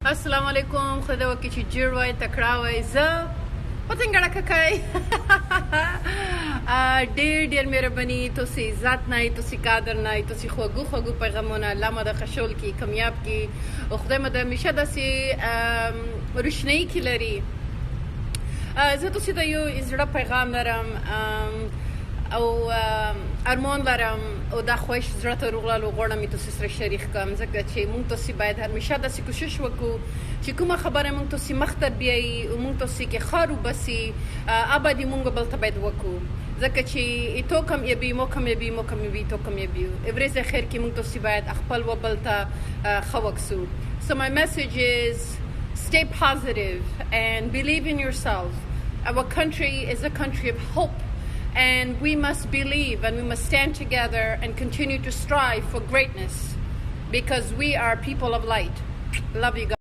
السلام علیکم. خدا وکړي چې جوړ وای تکړه وای. زه پتنګړه ککای ډېر مهرباني. تاسو عزت نه، تاسو قدر نه، تاسو خوږو پیغامونه الله مده خشول کی کامیاب کی او خدای مده همیشه داسې روشنايي کی لري. زه تاسو ته یو زړه پیغام لرم او ارمان لرم او دا خوښ زړه ته روغلاله غواړم تاسو سره شریک کوم، ځکه چې موږ تاسو باید همیشه داسې کوشش وکړو چې کومه خبره موږ تاسو مخ ته بیایي او موږ تاسو کې خارو بسي ابدي موږ بل ته باید وکړو، ځکه چې تو کم یبي مو کم یبي تو کم یبي ورځ خیر کې موږ تاسو باید خپل وبل ته خوښو. So my message is stay positive and believe in yourself. Our country is a country of hope. And we must believe and we must stand together and continue to strive for greatness because we are people of light. Love you guys.